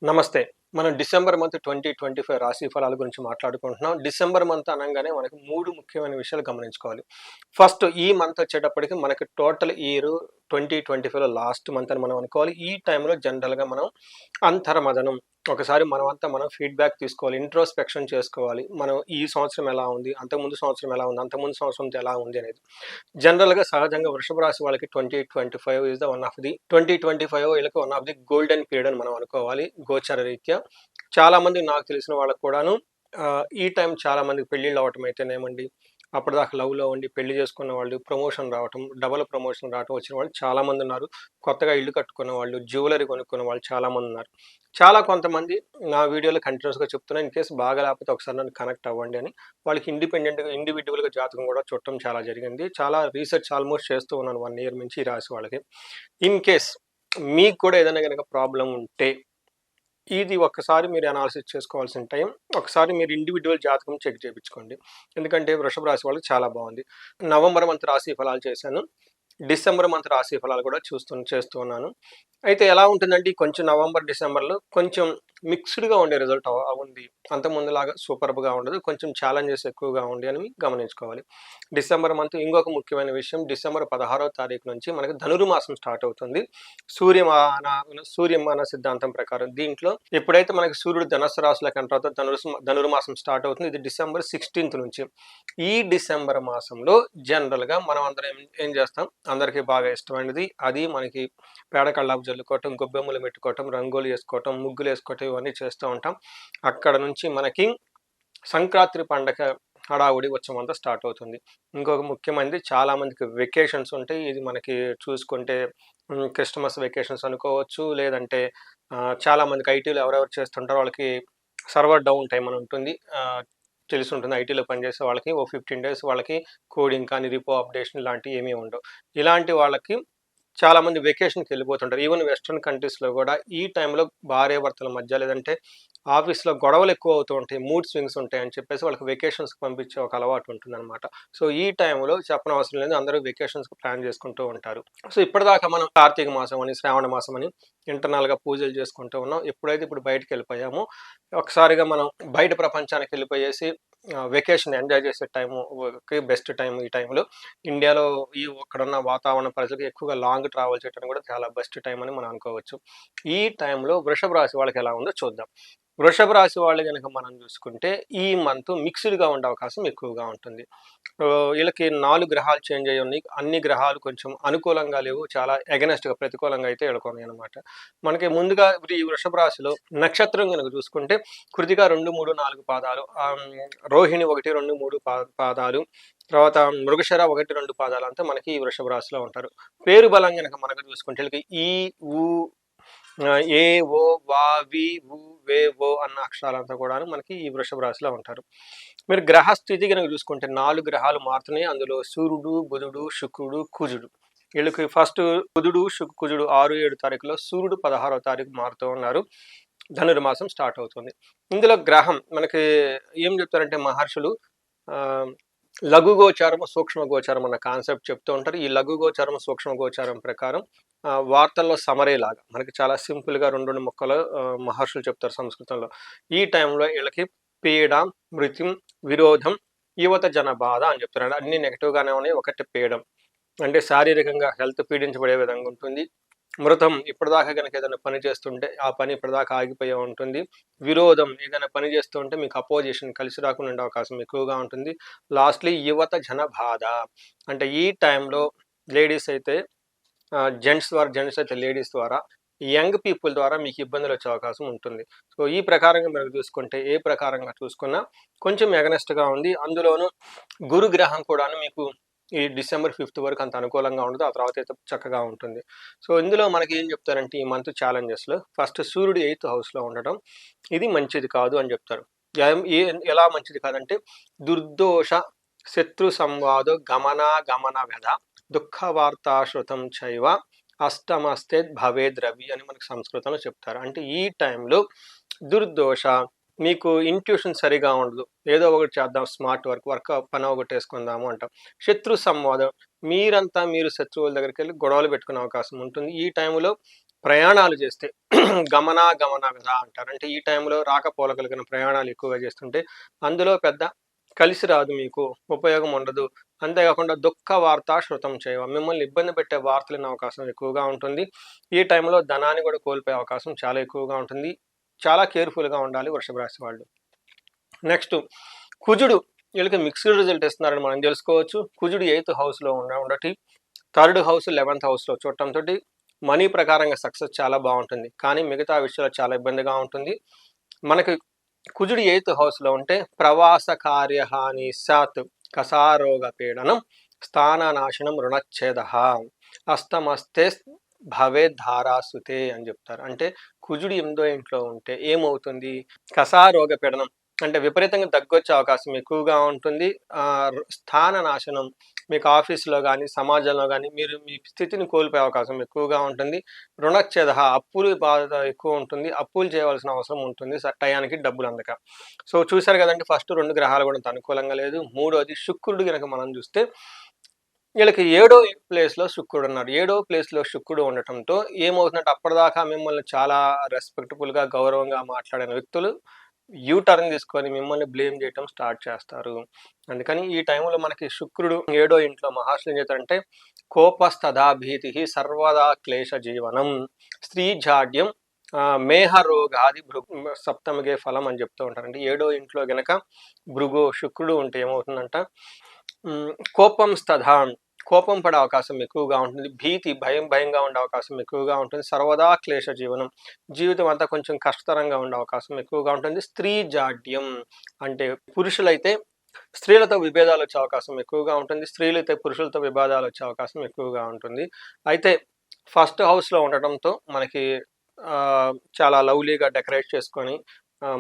నమస్తే. మనం December month 2025 రాశి ఫలాల గురించి మాట్లాడుకుంటున్నాం. డిసెంబర్ మంత్ అనంగానే మనకి 3 ముఖ్యమైన విషయాలు గమనించుకోవాలి. ఫస్ట్ ఈ మంత్ వచ్చేటప్పటికి మనకి టోటల్ ఇయర్ 2025లో లాస్ట్ మంత్ అని మనం అనుకోవాలి. ఈ టైంలో జనరల్‌గా మనం అంతర్మథనం ఒకసారి మనమంతా మనం ఫీడ్‌బ్యాక్ తీసుకోవాలి. ఇంట్రోస్పెక్షన్ చేసుకోవాలి. మనం ఈ సంవత్సరం ఎలా ఉంది? అంతకుముందు సంవత్సరం ఎలా ఉంది? అంతకుముందు సంవత్సరంతో ఎలా ఉంది అనేది. జనరల్‌గా సహజంగా వృషభ రాశి వాళ్ళకి 2025 is the one of the 2025 వీళ్ళకి one of the golden period అని మనం అనుకోవాలి గోచర రీత్యా. చాలామంది నాకు తెలిసిన వాళ్ళకి కూడాను ఈ టైం చాలామందికి పెళ్ళిళ్ళు అవ్వటం అయితేనేమండి, అప్పటిదాకా లవ్‌లో ఉండి పెళ్లి చేసుకున్న వాళ్ళు, ప్రమోషన్ రావటం, డబుల్ ప్రమోషన్ రావటం వచ్చిన వాళ్ళు చాలామంది ఉన్నారు. కొత్తగా ఇల్లు కట్టుకున్న వాళ్ళు, జ్యువెలరీ కొనుక్కున్న వాళ్ళు చాలామంది ఉన్నారు. కొంతమంది నా వీడియోలో కంటిన్యూయస్‌గా చెప్తున్నా ఇన్ కేస్ బాగా లేకపోతే ఒకసారి నన్ను కనెక్ట్ అవ్వండి అని. వాళ్ళకి ఇండివిడ్యువల్‌గా జాతకం కూడా చూడటం చాలా జరిగింది. చాలా రీసెర్చ్ ఆల్మోస్ట్ చేస్తూ ఉన్నాను 1 ఇయర్ నుంచి ఈ రాశి వాళ్ళకి. ఇన్ కేస్ మీకు కూడా ఏదైనా గనక ప్రాబ్లమ్ ఉంటే ఇది ఒక్కసారి మీరు అనాలిసిస్ చేసుకోవాల్సిన టైం. ఒకసారి మీరు ఇండివిడ్యువల్ జాతకం చెక్ చేపించుకోండి. ఎందుకంటే వృషభ రాశి వాళ్ళకి చాలా బాగుంది. నవంబర్ మంత్ రాశి ఫలాలు చేశాను. డిసెంబర్ మంత్ రాశి ఫలాలు కూడా చేస్తూ ఉన్నాను. అయితే ఎలా ఉంటుందంటే కొంచెం నవంబర్, డిసెంబర్‌లో కొంచెం మిక్స్డ్‌గా ఉండే రిజల్ట్ ఉంది. అంతకుముందులాగా సూపర్బ్‌గా ఉండదు. కొంచెం ఛాలెంజెస్ ఎక్కువగా ఉండి అని గమనించుకోవాలి. డిసెంబర్ మంత్ ఇంకొక ముఖ్యమైన విషయం డిసెంబర్ 16వ తారీఖు నుంచి మనకి ధనుర్మాసం స్టార్ట్ అవుతుంది. సూర్యమాన సూర్యమాన సిద్ధాంతం ప్రకారం దీంట్లో ఎప్పుడైతే మనకి సూర్యుడు ధనుస్సు రాశిలోకి ఎంటర్ అవుతాడో ధనుర్మాసం స్టార్ట్ అవుతుంది. ఇది డిసెంబర్ 16th నుంచి. ఈ డిసెంబర్ మాసంలో జనరల్‌గా మనం అందరం ఏం చేస్తాం? అందరికీ బాగా ఇష్టమైనది అది మనకి పేడ కల్లాపు జల్లుకోవటం, గొబ్బెమ్మలు పెట్టుకోవటం, రంగోలి వేసుకోవటం, ముగ్గులు వేసుకోవటం ఇవన్నీ చేస్తూ ఉంటాం. అక్కడ నుంచి మనకి సంక్రాంతి పండగ హడావుడి ఉత్సవం అంతా స్టార్ట్ అవుతుంది. ఇంకొక ముఖ్యమైనది చాలామందికి వెకేషన్స్ ఉంటాయి. ఇది మనకి చూసుకుంటే క్రిస్టమస్ వెకేషన్స్ అనుకోవచ్చు. లేదంటే చాలామందికి ఐటీలో ఎవరెవరు చేస్తుంటారో వాళ్ళకి సర్వర్ డౌన్ టైమ్ అని ఉంటుంది. తెలిసుంటుంది. ఐటీలో పనిచేసే వాళ్ళకి ఓ 15 డేస్ వాళ్ళకి కోడింగ్ కానీ, రిపో అప్డేషన్ ఇలాంటివి ఏమీ ఉండవు. ఇలాంటి వాళ్ళకి చాలామంది వెకేషన్‌కి వెళ్ళిపోతుంటారు. ఈవెన్ వెస్టర్న్ కంట్రీస్‌లో గూడా ఈ టైంలో భార్యాభర్తల మధ్య లేదంటే ఆఫీస్‌లో గొడవలు ఎక్కువ అవుతూ ఉంటాయి. మూడ్ స్వింగ్స్ ఉంటాయని చెప్పేసి వాళ్ళకి వెకేషన్స్‌కి పంపించే ఒక అలవాటు ఉంటుందన్నమాట. సో, ఈ టైంలో చెప్పనవసరం లేదు అందరూ వెకేషన్స్‌కి ప్లాన్ చేసుకుంటూ ఉంటారు. సో, ఇప్పటిదాకా మనం కార్తీక మాసం అని, శ్రావణ మాసం అని ఇంటర్నల్‌గా పూజలు చేసుకుంటూ ఉన్నాం. ఎప్పుడైతే ఇప్పుడు బయటికెళ్ళిపోయామో ఒకసారిగా మనం బయట ప్రపంచానికి వెళ్ళిపోయేసి వెకేషన్ ఎంజాయ్ చేసే టైముకి బెస్ట్ టైం ఈ టైంలో. ఇండియాలో ఇక్కడున్న వాతావరణ పరిస్థితికి ఎక్కువగా లాంగ్ ట్రావెల్ చేయడానికి కూడా చాలా బెస్ట్ టైం అని మనం అనుకోవచ్చు. ఈ టైంలో వృషభ రాశి వాళ్ళకి ఎలా ఉందో చూద్దాం. వృషభ రాశి వాళ్ళు గనక మనం చూసుకుంటే ఈ మంత్ మిక్స్డ్‌గా ఉండే అవకాశం ఎక్కువగా ఉంటుంది. వీళ్ళకి 4 గ్రహాలు చేంజ్ అయ్యి ఉన్నాయి. అన్ని గ్రహాలు కొంచెం అనుకూలంగా లేవు. చాలా ఎగనెస్ట్‌గా ప్రతికూలంగా అయితే వీళ్ళకున్నాయన్నమాట. మనకి ముందుగా ఈ వృషభ రాశిలో నక్షత్రం గనక చూసుకుంటే కృతిక 2, 3, 4 పాదాలు, రోహిణి 1, 2, 3 పాదాలు, తర్వాత మృగశిర 1, 2 పాదాలు అంతా మనకి ఈ వృషభ రాశిలో ఉంటారు. పేరు బలం గనక మనకు చూసుకుంటే వీళ్ళకి ఈ, ఊ, ఏ, ఓ, వా, వి, వు, వే, ఓ అన్న అక్షరాలంతా కూడాను మనకి ఈ వృషభ రాశిలో ఉంటారు. మీరు గ్రహస్థితి కనుక చూసుకుంటే 4 గ్రహాలు మారుతున్నాయి. అందులో సూర్యుడు, బుధుడు, శుక్రుడు, కుజుడు. వీళ్ళకి ఫస్ట్ బుధుడు, కుజుడు 6, 7 తారీఖులో, సూర్యుడు 16వ తారీఖు మారుతూ ఉన్నారు. ధనుర్మాసం స్టార్ట్ అవుతుంది. ఇందులో గ్రహం మనకి ఏం చెప్తారంటే మహర్షులు లఘు గోచారము, సూక్ష్మ గోచారం అన్న కాన్సెప్ట్ చెప్తూ ఉంటారు. ఈ లఘు గోచారం, సూక్ష్మ గోచారం ప్రకారం వార్తల్లో సమరీ లాగా మనకి చాలా సింపుల్గా 2 ముక్కలు మహర్షులు చెప్తారు సంస్కృతంలో. ఈ టైంలో వీళ్ళకి పీడ, మృత్యం, విరోధం, యువత జన బాధ అని చెప్తారు. అన్ని నెగిటివ్గానే ఉన్నాయి. ఒకటి పీడం అంటే శారీరకంగా హెల్త్ పీడించబడే విధంగా ఉంటుంది. మృతం ఇప్పటిదాకా కనుక ఏదైనా పని చేస్తుంటే ఆ పని ఇప్పటిదాకా ఆగిపోయే ఉంటుంది. విరోధం ఏదైనా పని చేస్తుంటే మీకు అపోజిషన్ కలిసి రాకుండా ఉండే అవకాశం ఎక్కువగా ఉంటుంది. లాస్ట్‌లీ యువత జన బాధ అంటే ఈ టైంలో లేడీస్ అయితే జెంట్స్ అయితే లేడీస్ ద్వారా, యంగ్ పీపుల్ ద్వారా మీకు ఇబ్బందులు వచ్చే అవకాశం ఉంటుంది. సో, ఈ ప్రకారంగా మీరు చూసుకుంటే ఏ ప్రకారంగా చూసుకున్నా కొంచెం ఎగనెస్ట్‌గా ఉంది. అందులోనూ గురు గ్రహం కూడాను మీకు ఈ డిసెంబర్ 5th వరకు అంత అనుకూలంగా ఉండదు. ఆ తర్వాత అయితే చక్కగా ఉంటుంది. సో, ఇందులో మనకి ఏం చెప్తారంటే ఈ మంత్ ఛాలెంజెస్‌లో ఫస్ట్ సూర్యుడు 8th హౌస్‌లో ఉండటం ఇది మంచిది కాదు అని చెప్తారు. ఎలా మంచిది కాదంటే దుర్దోష, శత్రు సంవాదో గమన వ్యధ, దుఃఖ వార్తాశ్రుతం చైవ అష్టమస్తే భవేద్ రవి అని మనకి సంస్కృతంలో చెప్తారు. అంటే ఈ టైంలో దుర్దోష మీకు ఇంట్యూషన్ సరిగా ఉండదు. ఏదో ఒకటి చేద్దాం స్మార్ట్ వర్క్ పని ఒకటేసుకుందాము అంటాం. శత్రు సంవాదం మీరు శత్రువుల దగ్గరికి వెళ్ళి గొడవలు పెట్టుకునే అవకాశం ఉంటుంది. ఈ టైంలో ప్రయాణాలు చేస్తే గమన విధ అంటారు. అంటే ఈ టైంలో రాకపోకలు కలిగిన ప్రయాణాలు ఎక్కువగా చేస్తుంటే అందులో పెద్ద కలిసి రాదు, మీకు ఉపయోగం ఉండదు. అంతేకాకుండా దుఃఖ వార్త శృతం చేయవ, మిమ్మల్ని ఇబ్బంది పెట్టే వార్తలు వినే అవకాశం ఎక్కువగా ఉంటుంది. ఈ టైంలో ధనాన్ని కూడా కోల్పోయే అవకాశం చాలా ఎక్కువగా ఉంటుంది. చాలా కేర్ఫుల్గా ఉండాలి వృషభ రాశి వాళ్ళు. నెక్స్ట్ కుజుడు వీళ్ళకి మిక్స్డ్ రిజల్ట్ ఇస్తున్నారని మనం తెలుసుకోవచ్చు. కుజుడు 8th హౌస్లో ఉండటి, 3rd హౌస్ 11th హౌస్లో చూడటంతో మనీ ప్రకారంగా సక్సెస్ చాలా బాగుంటుంది, కానీ మిగతా విషయాలు చాలా ఇబ్బందిగా ఉంటుంది. మనకి కుజుడు 8th హౌస్లో ఉంటే ప్రవాస కార్యహాని సాత్ కసారోగ పీడనం స్థాననాశనం రుణచ్ఛేద అస్తమస్తే భవే ధారాసుతే అని చెప్తారు. అంటే కుజుడు 8వ ఇంట్లో ఉంటే ఏమవుతుంది, కసారోగ పీడనం అంటే విపరీతంగా దగ్గొచ్చే అవకాశం ఎక్కువగా ఉంటుంది. స్థాన నాశనం, మీకు ఆఫీస్లో కానీ సమాజంలో కానీ మీరు మీ స్థితిని కోల్పోయే అవకాశం ఎక్కువగా ఉంటుంది. రుణచ్ఛేద, అప్పులు బాధ ఎక్కువ ఉంటుంది, అప్పులు చేయవలసిన అవసరం ఉంటుంది టయానికి డబ్బులు అందక. సో చూశారు కదండి, ఫస్ట్ 2 గ్రహాలు కూడా అనుకూలంగా లేదు. 3వది శుక్రుడు కనుక మనం చూస్తే వీళ్ళకి 7వ ప్లేస్లో శుక్రుడు ఉన్నారు. 7వ ప్లేస్లో శుక్రుడు ఉండటంతో ఏమవుతుందంటే అప్పటిదాకా మిమ్మల్ని చాలా రెస్పెక్టబుల్గా గౌరవంగా మాట్లాడిన వ్యక్తులు టర్న్ తీసుకొని మిమ్మల్ని బ్లేమ్ చేయటం స్టార్ట్ చేస్తారు. అందుకని ఈ టైంలో మనకి శుక్రుడు 7వ ఇంట్లో మహాశులు ఏం చేస్తారంటే కోపస్థదా భీతి సర్వదా క్లేశ జీవనం స్త్రీ జాడ్యం మేహ రోగాది సప్తమిగే ఫలం అని చెప్తూ ఉంటారు. అంటే 7వ ఇంట్లో గనక భృగు శుక్రుడు ఉంటే ఏమవుతుందంట, కోపం స్థదా, కోపం పడే అవకాశం ఎక్కువగా ఉంటుంది. భీతి, భయంగా ఉండే అవకాశం ఎక్కువగా ఉంటుంది. సర్వదా క్లేశ జీవనం, జీవితం అంతా కొంచెం కష్టతరంగా ఉండే అవకాశం ఎక్కువగా ఉంటుంది. స్త్రీ జాడ్యం అంటే పురుషులైతే స్త్రీలతో విభేదాలు వచ్చే అవకాశం ఎక్కువగా ఉంటుంది, స్త్రీలైతే పురుషులతో విభేదాలు వచ్చే అవకాశం ఎక్కువగా ఉంటుంది. అయితే ఫస్ట్ హౌస్లో ఉండటంతో మనకి చాలా లవ్లీగా డెకరేట్ చేసుకొని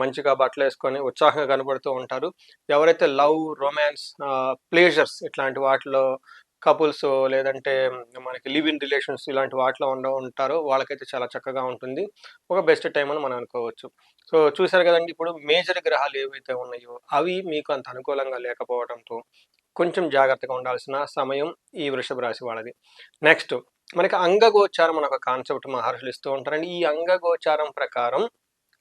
మంచిగా బట్టలు వేసుకొని ఉత్సాహంగా కనబడుతూ ఉంటారు. ఎవరైతే లవ్, రొమాన్స్, ప్లేజర్స్ ఇట్లాంటి వాటిలో కపుల్స్ లేదంటే మనకి లివ్ ఇన్ రిలేషన్స్ ఇలాంటి వాటిలో ఉంటారో వాళ్ళకైతే చాలా చక్కగా ఉంటుంది. ఒక బెస్ట్ టైం అని మనం అనుకోవచ్చు. సో చూసారు కదండి, ఇప్పుడు మేజర్ గ్రహాలు ఏవైతే ఉన్నాయో అవి మీకు అంత అనుకూలంగా లేకపోవడంతో కొంచెం జాగ్రత్తగా ఉండాల్సిన సమయం ఈ వృషభ రాశి వాళ్ళది. నెక్స్ట్ మనకి అంగగోచారం అనే ఒక కాన్సెప్ట్ మహర్షులు ఇస్తూ ఉంటారండి. ఈ అంగగోచారం ప్రకారం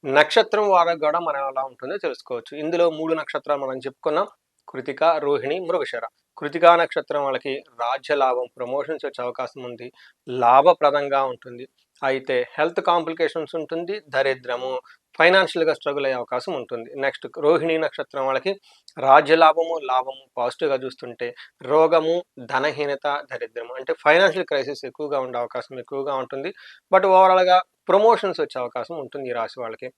నక్షత్రం వారికి కూడా మనం ఎలా ఉంటుందో తెలుసుకోవచ్చు. ఇందులో 3 నక్షత్రాలు మనం చెప్పుకున్నాం, కృతిక, రోహిణి, మృగశిర. కృతికా నక్షత్రం వాళ్ళకి రాజ్య లాభం, ప్రమోషన్స్ వచ్చే అవకాశం ఉంది, లాభప్రదంగా ఉంటుంది. అయితే హెల్త్ కాంప్లికేషన్స్ ఉంటుంది, దరిద్రము, ఫైనాన్షియల్గా స్ట్రగుల్ అయ్యే అవకాశం ఉంటుంది. నెక్స్ట్ రోహిణి నక్షత్రం వాళ్ళకి రాజ్యలాభము, లాభము పాజిటివ్గా చూస్తుంటే రోగము, ధనహీనత, దరిద్రము అంటే ఫైనాన్షియల్ క్రైసిస్ ఎక్కువగా ఉండే అవకాశం ఎక్కువగా ఉంటుంది. బట్ ఓవరాల్గా ప్రమోషన్స్ వచ్చే అవకాశం ఉంటుంది ఈ రాశి వాళ్ళకి.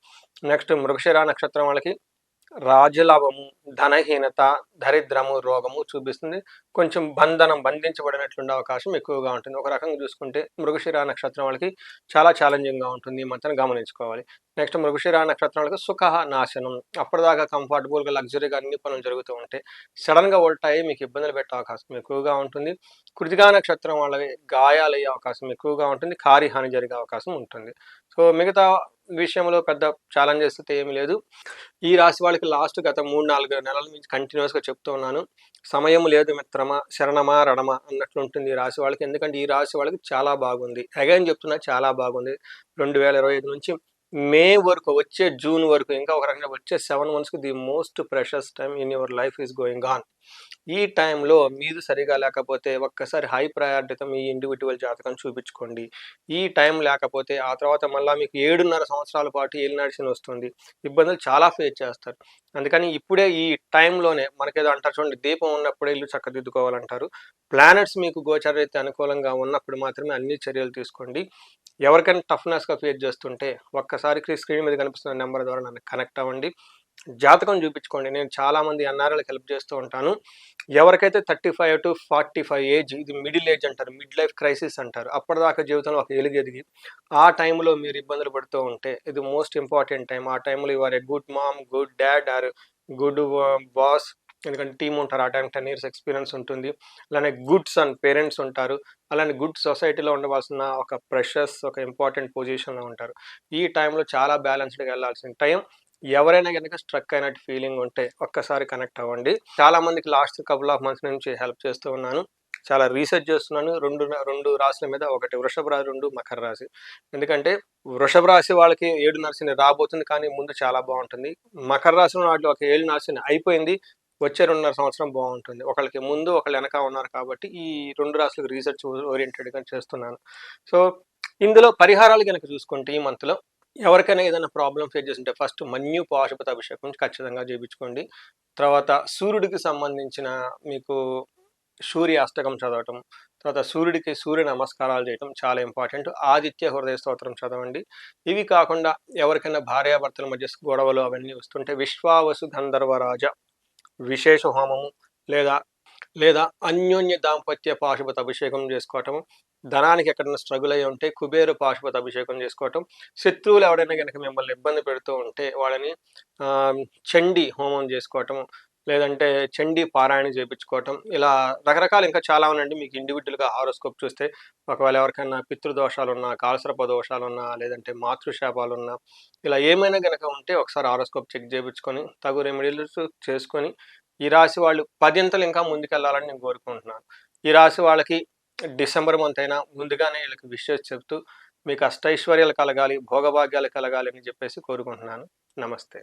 నెక్స్ట్ మృగశిర నక్షత్రం వాళ్ళకి రాజ్యలాభము, ధనహీనత, దరిద్రము, రోగము చూపిస్తుంది. కొంచెం బంధించబడినట్లుండే అవకాశం ఎక్కువగా ఉంటుంది. ఒక రకంగా చూసుకుంటే మృగశిర నక్షత్రం వాళ్ళకి చాలా ఛాలెంజింగ్గా ఉంటుంది, మనం గమనించుకోవాలి. నెక్స్ట్ మృగశిర నక్షత్రం వాళ్ళకి సుఖ నాశనం, అప్పటిదాకా కంఫర్టబుల్గా లగ్జరీగా అన్ని పనులు జరుగుతూ ఉంటాయి, సడన్గా ఉల్టాయి మీకు ఇబ్బందులు పెట్టే అవకాశం ఎక్కువగా ఉంటుంది. కృతికా నక్షత్రం వాళ్ళకి గాయాలయ్యే అవకాశం ఎక్కువగా ఉంటుంది, కార్యహాని జరిగే అవకాశం ఉంటుంది. సో మిగతా విషయంలో పెద్ద ఛాలెంజెస్ అయితే ఏమీ లేదు. ఈ రాశి వాళ్ళకి లాస్ట్ గత 3-4 నెలల నుంచి కంటిన్యూస్గా చెప్తూ ఉన్నాను, సమయం లేదు మిత్రమా, శరణమా రణమా అన్నట్లు ఉంటుంది ఈ రాశి వాళ్ళకి. ఎందుకంటే ఈ రాశి వాళ్ళకి చాలా బాగుంది, అగైన్ చెప్తున్నా చాలా బాగుంది. 2025 నుంచి మే వరకు, వచ్చే జూన్ వరకు, ఇంకా ఒక రకంగా వచ్చే 7 monthsకి the most precious time in your life is going on. ఈ టైంలో మీరు సరిగా లేకపోతే ఒక్కసారి హై ప్రయారిటీతో మీ ఇండివిజువల్ జాతకం చూపించుకోండి. ఈ టైం లేకపోతే ఆ తర్వాత మళ్ళీ మీకు 7.5 సంవత్సరాల పాటు ఏలినాటి వస్తుంది, ఇబ్బందులు చాలా ఫేస్ చేస్తారు. అందుకని ఇప్పుడే ఈ టైంలోనే మనకేదో అంటారు చూడండి, దీపం ఉన్నప్పుడే ఇల్లు చక్కదిద్దుకోవాలంటారు. ప్లానెట్స్ మీకు గోచరైతే అనుకూలంగా ఉన్నప్పుడు మాత్రమే అన్ని చర్యలు తీసుకోండి. ఎవరికైనా టఫ్నెస్గా ఫేస్ చేస్తుంటే ఒక్కసారి స్క్రీన్ మీద కనిపిస్తున్న నెంబర్ ద్వారా నన్ను కనెక్ట్ అవ్వండి, జాతకం చూపించుకోండి. నేను చాలామంది ఎన్ఆర్ఐలకు హెల్ప్ చేస్తూ ఉంటాను. ఎవరికైతే 35 to 45 ఏజ్, ఇది మిడిల్ ఏజ్ అంటారు, మిడ్ లైఫ్ క్రైసిస్ అంటారు, అప్పటిదాకా జీవితంలో ఒక ఎదిగి ఆ టైంలో మీరు ఇబ్బందులు పడుతూ ఉంటే ఇది మోస్ట్ ఇంపార్టెంట్ టైం. ఆ టైంలో you are a good mom, good dad or good boss, ఎందుకంటే టీం ఉంటారు, ఆ టైం 10 years ఎక్స్పీరియన్స్ ఉంటుంది. అలానే గుడ్ సన్ పేరెంట్స్ ఉంటారు, అలానే గుడ్ సొసైటీలో ఉండవలసిన ఒక ప్రెషస్, ఒక ఇంపార్టెంట్ పొజిషన్లో ఉంటారు. ఈ టైంలో చాలా బ్యాలెన్స్డ్గా వెళ్ళాల్సిన టైం. ఎవరైనా కనుక స్ట్రక్ అయినట్టు ఫీలింగ్ ఉంటే ఒక్కసారి కనెక్ట్ అవ్వండి. చాలా మందికి లాస్ట్ కపుల్ ఆఫ్ మంత్స్ నుంచి హెల్ప్ చేస్తూ ఉన్నాను. చాలా రీసెర్చ్ చేస్తున్నాను. 2 రాశుల మీద, ఒకటి వృషభ రాశి, 2 మకర రాశి. ఎందుకంటే వృషభ రాశి వాళ్ళకి 7.5 శని రాబోతుంది, కానీ ముందు చాలా బావుంటుంది. మకర రాశిలో వాటిలో ఒక 7.5 శని అయిపోయింది. వచ్చే 2.5 సంవత్సరం బావుంటుంది. ఒకళ్ళకి ముందు, ఒకళ్ళు వెనక ఉన్నారు కాబట్టి ఈ 2 రాశులకు రీసెర్చ్ ఓరియెంటెడ్‌గా చేస్తున్నాను. సో, ఇందులో పరిహారాలు గనక చూసుకుంటే ఈ మంత్‌లో ఎవరికైనా ఏదైనా ప్రాబ్లమ్ ఫేస్ చేస్తుంటే ఫస్ట్ మన్యు పాశుపత అభిషేకం ఖచ్చితంగా చేపించుకోండి. తర్వాత సూర్యుడికి సంబంధించిన మీకు సూర్య అష్టకం చదవటం, తర్వాత సూర్యుడికి సూర్య నమస్కారాలు చేయటం చాలా ఇంపార్టెంట్. ఆదిత్య హృదయ స్తోత్రం చదవండి. ఇవి కాకుండా ఎవరికైనా భార్యాభర్తల మధ్య గొడవలు అవన్నీ వస్తుంటే విశ్వావసు గంధర్వరాజ విశేష హోమము లేదా లేదా అన్యోన్య దాంపత్య పాశుపత అభిషేకం చేసుకోవటం, ధనానికి ఎక్కడైనా స్ట్రగుల్ అయ్యి ఉంటే కుబేర పాశుపత అభిషేకం చేసుకోవటం, శత్రువులు ఎవరైనా కనుక మిమ్మల్ని ఇబ్బంది పెడుతూ ఉంటే వాళ్ళని చండీ హోమం చేసుకోవటం, లేదంటే చండీ పారాయణ చేపించుకోవటం, ఇలా రకరకాలు ఇంకా చాలా ఉన్నాయండి. మీకు ఇండివిజువల్గా హారోస్కోప్ చూస్తే ఒకవేళ ఎవరికైనా పితృదోషాలున్నా, కాలసర్ప దోషాలున్నా, లేదంటే మాతృశాపాలున్నా, ఇలా ఏమైనా గనక ఉంటే ఒకసారి హారోస్కోప్ చెక్ చేయించుకొని తగు రెమెడీస్ చేసుకొని ఈ రాశి వాళ్ళు 10 ఇంకా ముందుకెళ్ళాలని నేను కోరుకుంటున్నాను. ఈ రాశి వాళ్ళకి డిసెంబర్ మంత్ అయినా ముందుగానే వీళ్ళకి విషెస్ చెప్తూ మీకు అష్టైశ్వర్యాలు కలగాలి, భోగభాగ్యాలు కలగాలి అని చెప్పేసి కోరుకుంటున్నాను. నమస్తే.